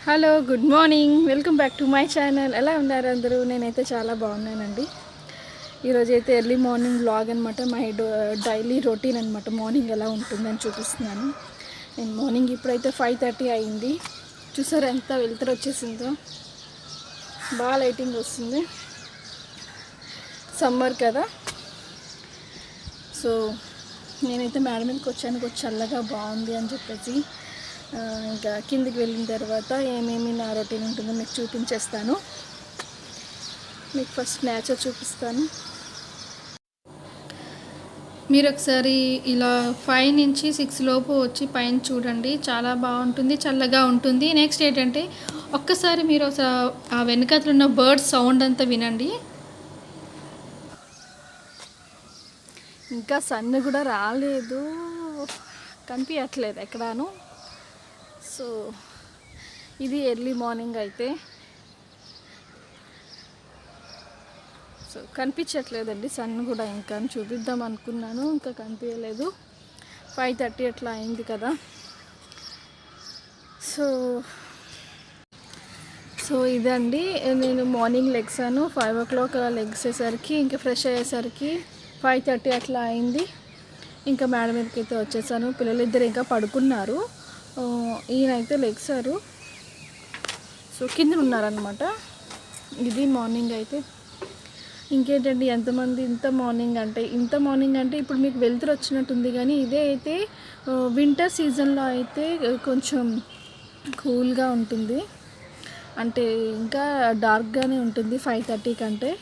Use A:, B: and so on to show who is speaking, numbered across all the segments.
A: Hello, good morning. Welcome back to my channel. ఎలా ఉన్నారు అందరూ? నేనైతే చాలా బాగున్నానండి. ఈరోజైతే ఎర్లీ మార్నింగ్ వ్లాగ్ అనమాట. మై డైలీ రొటీన్ అనమాట. మార్నింగ్ ఎలా ఉంటుందని చూపిస్తున్నాను. నేను మార్నింగ్ ఇప్పుడైతే 5:30 అయింది. చూసారా ఎంత వెళ్తురు వచ్చేసిందో. బాగా లైటింగ్ వస్తుంది. సమ్మర్ కదా, సో నేనైతే మేడ మీదకి వచ్చాను. కొంచెం చల్లగా బాగుంది అని చెప్పేసి ఇంకా కిందికి వెళ్ళిన తర్వాత ఏమేమి నా రొటీన్ ఉంటుందో మీకు చూపించేస్తాను. మీకు ఫస్ట్ నేచర్ చూపిస్తాను. మీరు ఒకసారి ఇలా 5 నుంచి 6 లోపు వచ్చి పైన చూడండి. చాలా బాగుంటుంది, చల్లగా ఉంటుంది. నెక్స్ట్ ఏంటంటే ఒక్కసారి మీరు ఆ వెనకాతలు ఉన్న బర్డ్స్ సౌండ్ అంతా వినండి. ఇంకా సన్ కూడా రాలేదు, కనిపించట్లేదు ఎక్కడాను. సో ఇది ఎర్లీ మార్నింగ్ అయితే. సో కనిపించట్లేదండి సన్ కూడా. ఇంకా చూపిద్దాం అనుకున్నాను, ఇంకా కనిపించలేదు. 5:30 అట్లా అయింది కదా. సో ఇదండి. నేను మార్నింగ్ లెగ్సాను. 5 o'clock అలా లెగ్సేసరికి ఇంకా ఫ్రెష్ అయ్యేసరికి 5:30 అట్లా అయింది. ఇంకా మేడ మీదకి అయితే వచ్చేసాను. పిల్లలు ఇద్దరు ఇంకా పడుకున్నారు. ఈయనైతే లెగ్సారు. సో కింద ఉన్నారనమాట. ఇది మార్నింగ్ అయితే. ఇంకేంటండి ఇంత మార్నింగ్ అంటే ఇప్పుడు మీకు వెళ్తురు వచ్చినట్టుంది. కానీ ఇదే అయితే వింటర్ సీజన్లో అయితే కొంచెం కూల్గా ఉంటుంది. అంటే ఇంకా డార్క్గానే ఉంటుంది 5:30 కంటే.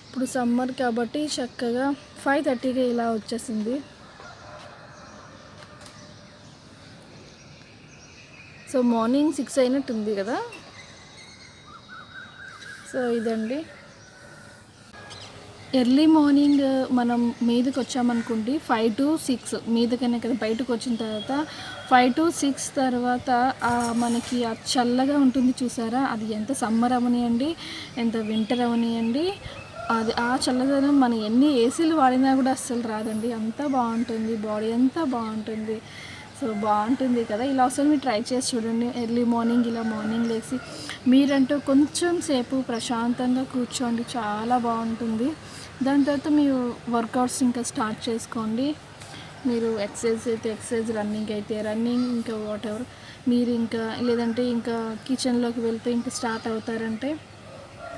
A: ఇప్పుడు సమ్మర్ కాబట్టి చక్కగా 5:30కి ఇలా వచ్చేసింది. సో మార్నింగ్ 6 అయినట్టుంది కదా. సో ఇదండి ఎర్లీ మార్నింగ్. మనం మీదకి వచ్చామనుకోండి 5 to 6 మీదకనే కదా. బయటకు వచ్చిన తర్వాత 5 to 6 తర్వాత మనకి ఆ చల్లగా ఉంటుంది చూసారా. అది ఎంత సమ్మర్ అవనియండి, ఎంత వింటర్ అవనియండి, అది ఆ చల్లదనం మనం ఎన్ని ఏసీలు వాడినా కూడా అస్సలు రాదండి. అంతా బాగుంటుంది, బాడీ అంతా బాగుంటుంది. సో బాగుంటుంది కదా. ఇలా అసలు మీరు ట్రై చేసి చూడండి. ఎర్లీ మార్నింగ్ ఇలా మార్నింగ్ లేచి మీరంటూ కొంచెం సేపు ప్రశాంతంగా కూర్చోండి, చాలా బాగుంటుంది. దాని తర్వాత మీరు వర్కౌట్స్ ఇంకా స్టార్ట్ చేసుకోండి. మీరు ఎక్సర్సైజ్ అయితే ఎక్సర్సైజ్, రన్నింగ్ అయితే రన్నింగ్, ఇంకా వాటెవర్ మీరు ఇంకా లేదంటే ఇంకా కిచెన్లోకి వెళ్తే ఇంకా స్టార్ట్ అవుతారంటే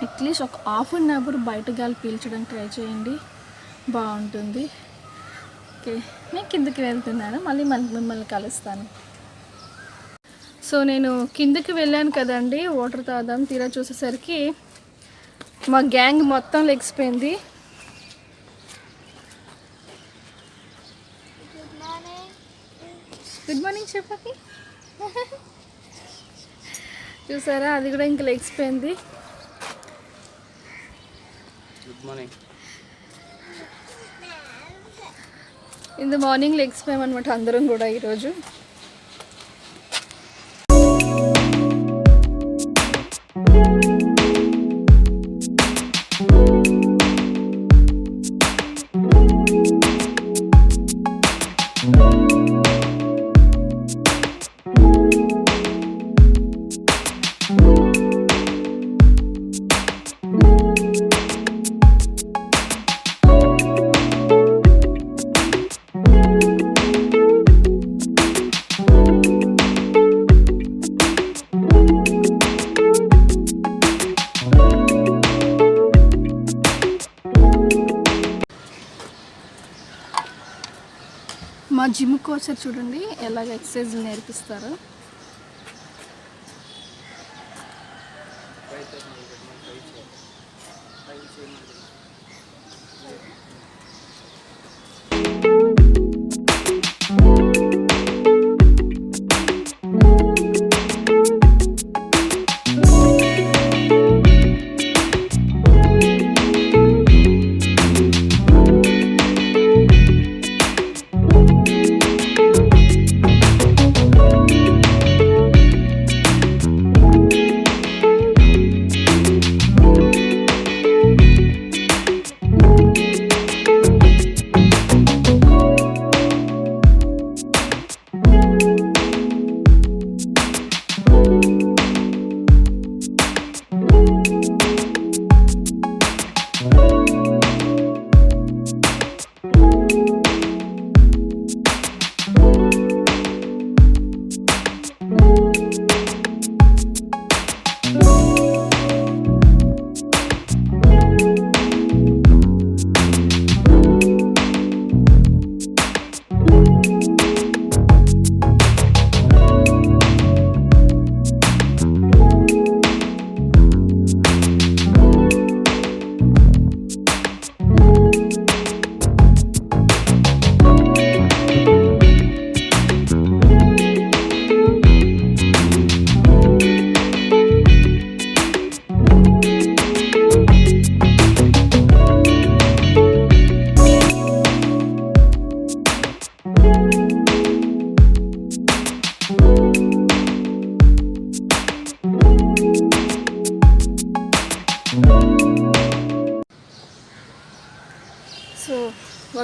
A: అట్లీస్ట్ ఒక హాఫ్ అన్ అవర్ బయట గాలి పీల్చడానికి ట్రై చేయండి, బాగుంటుంది. ఓకే, నేను కిందకి వెళ్తున్నాను. మళ్ళీ మిమ్మల్ని కలుస్తాను. సో నేను కిందకి వెళ్ళాను కదండి వాటర్ తాగుదాం. తీరా చూసేసరికి మా గ్యాంగ్ మొత్తం లెగిసిపోయింది. Good morning చెప్పకి. చూసారా, అది కూడా ఇంకా లెగిసిపోయింది. Good morning. In the morning లెగిసిపోయామన్నమాట అందరం కూడా ఈరోజు. మా జిమ్ కోచర్ చూడండి ఎలాగ ఎక్సర్సైజ్ నేర్పిస్తారో.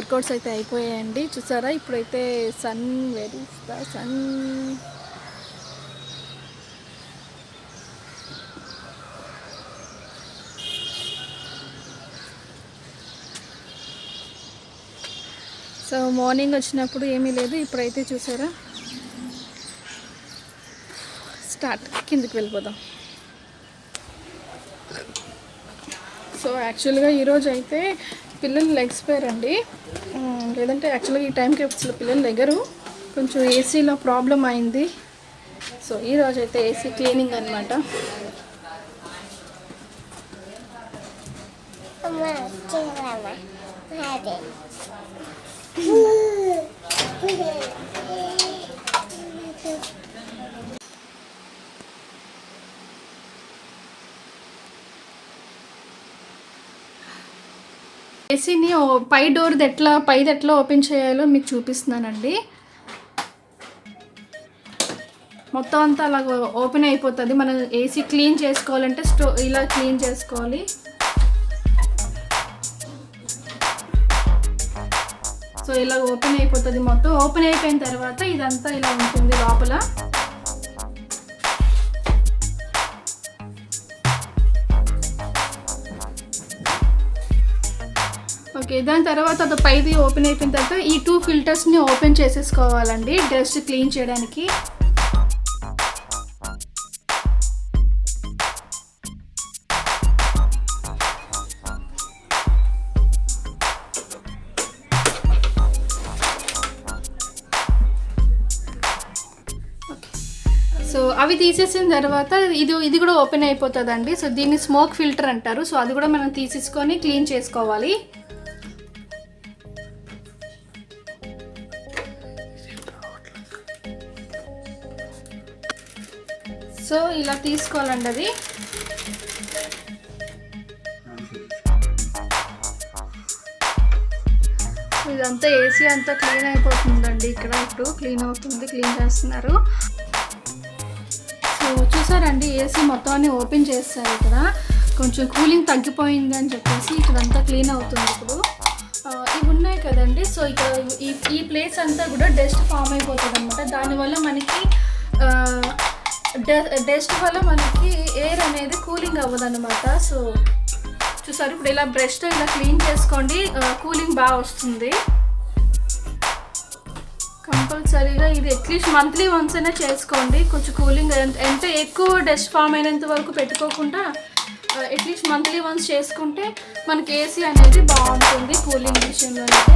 A: వర్కౌట్స్ అయితే అయిపోయాయండి. చూసారా ఇప్పుడైతే sun very sun. So morning వచ్చినప్పుడు ఏమీ లేదు, ఇప్పుడైతే చూసారా స్టార్ట్. కిందికి వెళ్ళిపోదాం. సో యాక్చువల్గా ఈరోజు అయితే పిల్లలు లెగ్సిపోయారండి, లేదంటే యాక్చువల్గా ఈ టైంకి అసలు పిల్లలు లెగరు. కొంచెం ఏసీలో ప్రాబ్లం అయింది. సో ఈరోజు అయితే ఏసీ క్లీనింగ్ అనమాట. ఏసీని పైది ఎట్లా ఓపెన్ చేయాలో మీకు చూపిస్తున్నానండి. మొత్తం అంతా అలా ఓపెన్ అయిపోతుంది. మనం ఏసీ క్లీన్ చేసుకోవాలంటే ఇలా క్లీన్ చేసుకోవాలి. సో ఇలా ఓపెన్ అయిపోతుంది. మొత్తం ఓపెన్ అయిపోయిన తర్వాత ఇదంతా ఇలా ఉంటుంది లోపల. ఓకే, దాని తర్వాత అది పైది ఓపెన్ అయిపోయిన తర్వాత ఈ 2 ఫిల్టర్స్ని ఓపెన్ చేసేసుకోవాలండి డస్ట్ క్లీన్ చేయడానికి. సో అవి తీసేసిన తర్వాత ఇది కూడా ఓపెన్ అయిపోతుందండి. సో దీన్ని స్మోక్ ఫిల్టర్ అంటారు. సో అది కూడా మనం తీసేసుకొని క్లీన్ చేసుకోవాలి. సో ఇలా తీసుకోవాలండి అది. ఇదంతా ఏసీ అంతా క్లీన్ అయిపోతుందండి. ఇక్కడ ఇప్పుడు క్లీన్ అవుతుంది, క్లీన్ చేస్తున్నారు. సో చూసారండి ఏసీ మొత్తాన్ని ఓపెన్ చేస్తారు. ఇక్కడ కొంచెం కూలింగ్ తగ్గిపోయింది అని చెప్పేసి ఇక్కడంతా క్లీన్ అవుతుంది. ఇప్పుడు ఇవి ఉన్నాయి కదండి. సో ఇక్కడ ఈ ప్లేస్ అంతా కూడా డస్ట్ ఫామ్ అయిపోతుంది అనమాట. దానివల్ల మనకి డస్ట్ వల్ల మనకి ఎయిర్ అనేది కూలింగ్ అవ్వదన్నమాట. సో చూసారు ఇప్పుడు ఇలా బ్రష్తో ఇలా క్లీన్ చేసుకోండి, కూలింగ్ బాగా వస్తుంది. కంపల్సరీగా ఇది అట్లీస్ట్ మంత్లీ వన్స్ అయినా చేసుకోండి. కొంచెం కూలింగ్ ఎంత ఎక్కువ డస్ట్ ఫామ్ అయినంత వరకు పెట్టుకోకుండా అట్లీస్ట్ మంత్లీ వన్స్ చేసుకుంటే మనకి ఏసీ అనేది బాగుంటుంది కూలింగ్ విషయంలో అయితే.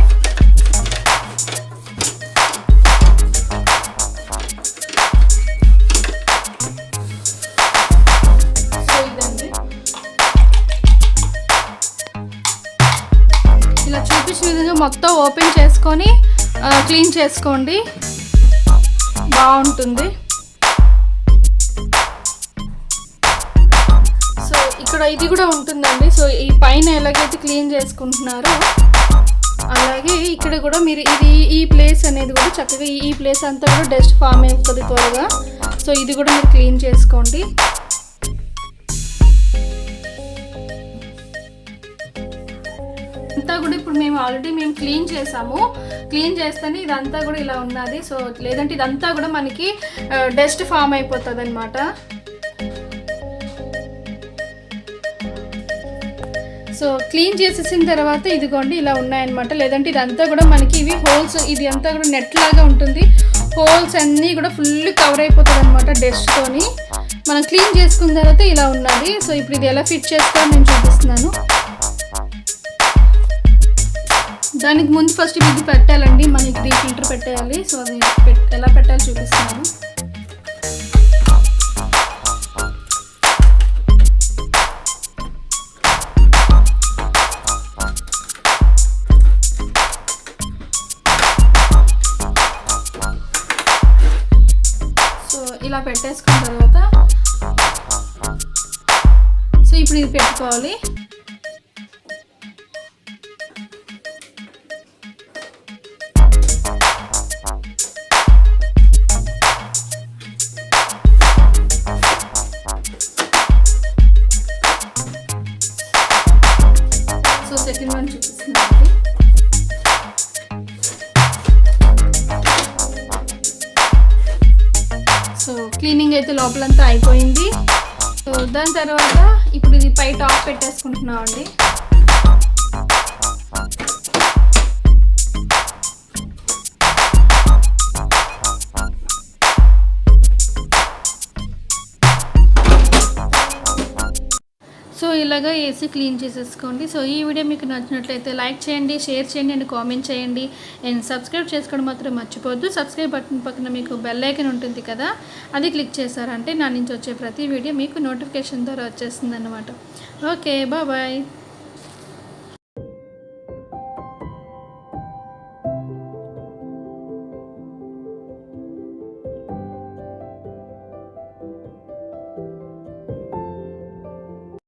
A: ఇలా చూపించిన విధంగా మొత్తం ఓపెన్ చేసుకొని క్లీన్ చేసుకోండి, బాగుంటుంది. సో ఇక్కడ ఇది కూడా ఉంటుందండి. సో ఈ పైన ఎలాగైతే క్లీన్ చేసుకుంటున్నారో అలాగే ఇక్కడ కూడా మీరు ఈ ప్లేస్ అనేది కూడా చక్కగా ఈ ప్లేస్ అంతా కూడా డస్ట్ ఫామ్ అయిపోతుంది త్వరగా. సో ఇది కూడా మీరు క్లీన్ చేసుకోండి. అంతా కూడా ఇప్పుడు మేము ఆల్రెడీ క్లీన్ చేసాము. క్లీన్ చేస్తేనే ఇదంతా కూడా ఇలా ఉన్నది. సో లేదంటే ఇదంతా కూడా మనకి డస్ట్ ఫామ్ అయిపోతుంది అనమాట. సో క్లీన్ చేసేసిన తర్వాత ఇదిగోండి ఇలా ఉన్నాయన్నమాట. లేదంటే ఇదంతా కూడా మనకి ఇవి హోల్స్, ఇది అంతా కూడా నెట్ లాగా ఉంటుంది. హోల్స్ అన్నీ కూడా ఫుల్ కవర్ అయిపోతుంది అనమాట డస్ట్తోని. మనం క్లీన్ చేసుకున్న తర్వాత ఇలా ఉన్నది. సో ఇప్పుడు ఇది ఎలా ఫిట్ చేసుకోవాలో నేను చూపిస్తున్నాను. దానికి ముందు ఫస్ట్ ఇది పెట్టాలండి, మనకి ఇది ఫిల్టర్ పెట్టేయాలి. సో అది ఎలా పెట్టాలో చూపిస్తున్నాను. సో ఇలా పెట్టేసుకున్న తర్వాత సో ఇప్పుడు ఇది పెట్టుకోవాలి. సెకండ్ వన్ చూపిస్తున్నాను. క్లీనింగ్ అయితే లోపలంతా అయిపోయింది. సో దాని తర్వాత ఇప్పుడు ఇది పై టాప్ పెట్టేసుకుంటున్నాం అండి. సో ఇలాగా ఏసీ క్లీన్ చేసేసుకోండి. సో ఈ వీడియో మీకు నచ్చినట్లయితే లైక్ చేయండి, షేర్ చేయండి అండ్ కామెంట్ చేయండి అండ్ సబ్స్క్రైబ్ చేసుకోవడం మాత్రం మర్చిపోవద్దు. సబ్స్క్రైబ్ బటన్ పక్కన మీకు బెల్ ఐకాన్ ఉంటుంది కదా, అది క్లిక్ చేశారంటే నా నుంచి వచ్చే ప్రతి వీడియో మీకు నోటిఫికేషన్ ద్వారా వచ్చేస్తుంది అన్నమాట. Okay, bye.